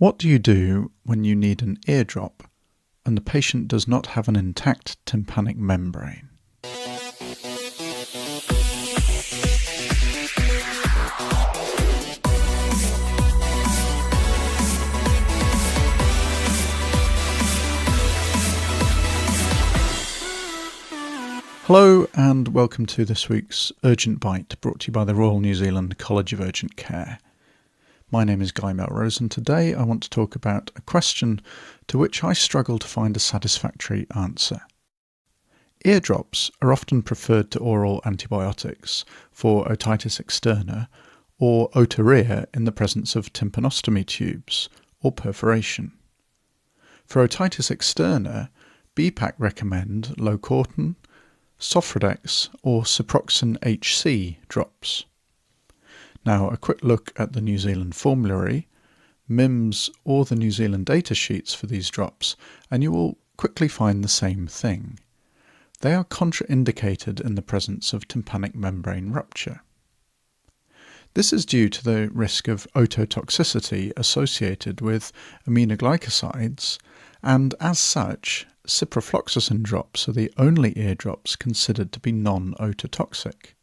What do you do when you need an eardrop and the patient does not have an intact tympanic membrane? Hello and welcome to this week's Urgent Bite, brought to you by the Royal New Zealand College of Urgent Care. My name is Guy Melrose, and today I want to talk about a question to which I struggle to find a satisfactory answer. Eardrops are often preferred to oral antibiotics for otitis externa or otorrhea in the presence of tympanostomy tubes or perforation. For otitis externa, BPAC recommend Locortin, Sofradex or Ciproxin HC drops. Now, a quick look at the New Zealand formulary, MIMS or the New Zealand data sheets for these drops, and you will quickly find the same thing. They are contraindicated in the presence of tympanic membrane rupture. This is due to the risk of ototoxicity associated with aminoglycosides, and as such, ciprofloxacin drops are the only eardrops considered to be non-ototoxic.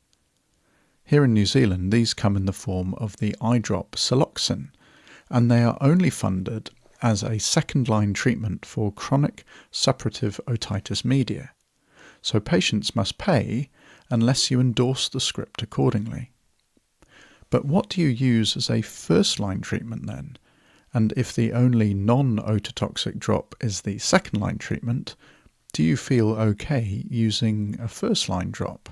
Here in New Zealand, these come in the form of the eye drop Siloxin, and they are only funded as a second-line treatment for chronic suppurative otitis media. So patients must pay unless you endorse the script accordingly. But what do you use as a first-line treatment then? And if the only non-ototoxic drop is the second-line treatment, do you feel okay using a first-line drop?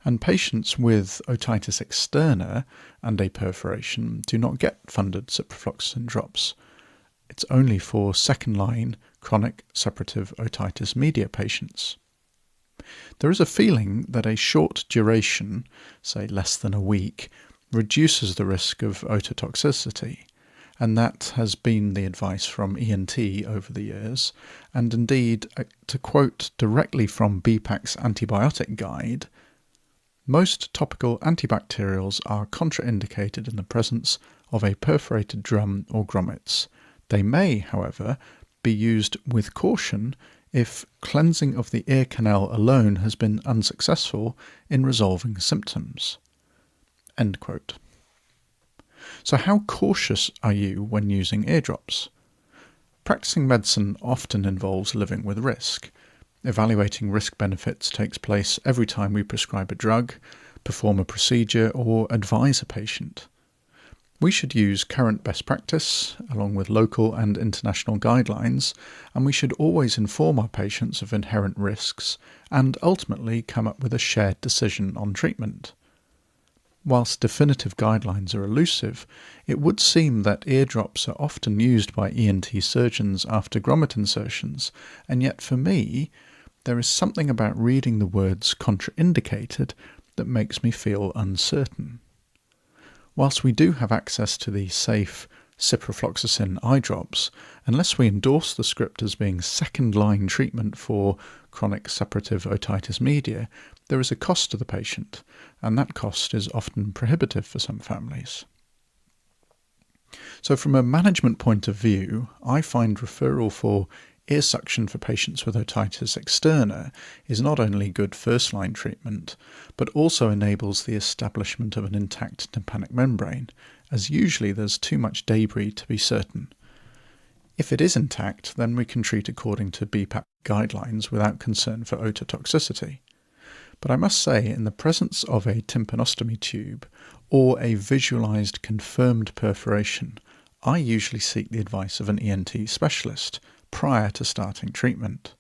And patients with otitis externa and a perforation do not get funded ciprofloxacin drops. It's only for second-line chronic suppurative otitis media patients. There is a feeling that a short duration, say less than a week, reduces the risk of ototoxicity, and that has been the advice from ENT over the years, and indeed, to quote directly from BPAC's antibiotic guide, most topical antibacterials are contraindicated in the presence of a perforated drum or grommets. They may, however, be used with caution if cleansing of the ear canal alone has been unsuccessful in resolving symptoms. End quote. So how cautious are you when using eardrops? Practicing medicine often involves living with risk. Evaluating risk benefits takes place every time we prescribe a drug, perform a procedure, or advise a patient. We should use current best practice, along with local and international guidelines, and we should always inform our patients of inherent risks and ultimately come up with a shared decision on treatment. Whilst definitive guidelines are elusive, it would seem that eardrops are often used by ENT surgeons after grommet insertions, and yet for me, there is something about reading the words contraindicated that makes me feel uncertain. Whilst we do have access to the safe ciprofloxacin eye drops, unless we endorse the script as being second-line treatment for chronic suppurative otitis media, there is a cost to the patient, and that cost is often prohibitive for some families. So from a management point of view, I find referral for ear suction for patients with otitis externa is not only good first-line treatment, but also enables the establishment of an intact tympanic membrane, as usually there's too much debris to be certain. If it is intact, then we can treat according to BPAC guidelines without concern for ototoxicity. But I must say, in the presence of a tympanostomy tube or a visualized confirmed perforation, I usually seek the advice of an ENT specialist prior to starting treatment,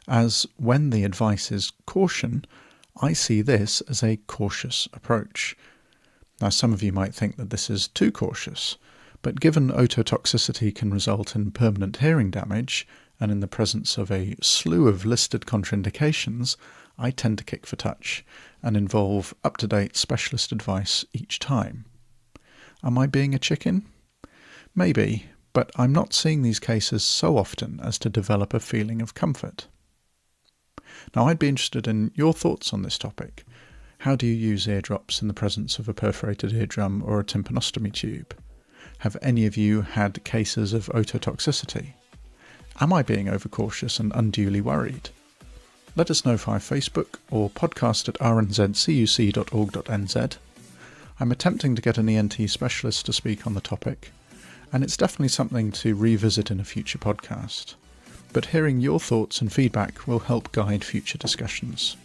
as when the advice is caution, I see this as a cautious approach. Now, some of you might think that this is too cautious, but given ototoxicity can result in permanent hearing damage, and in the presence of a slew of listed contraindications, I tend to kick for touch and involve up-to-date specialist advice each time. Am I being a chicken? Maybe, but I'm not seeing these cases so often as to develop a feeling of comfort. Now, I'd be interested in your thoughts on this topic. How do you use eardrops in the presence of a perforated eardrum or a tympanostomy tube? Have any of you had cases of ototoxicity? Am I being overcautious and unduly worried? Let us know via Facebook or podcast@rnzcuc.org.nz. I'm attempting to get an ENT specialist to speak on the topic, and it's definitely something to revisit in a future podcast. But hearing your thoughts and feedback will help guide future discussions.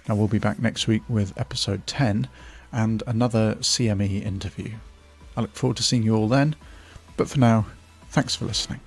Now we'll be back next week with episode 10 and another CME interview. I look forward to seeing you all then, but for now, thanks for listening.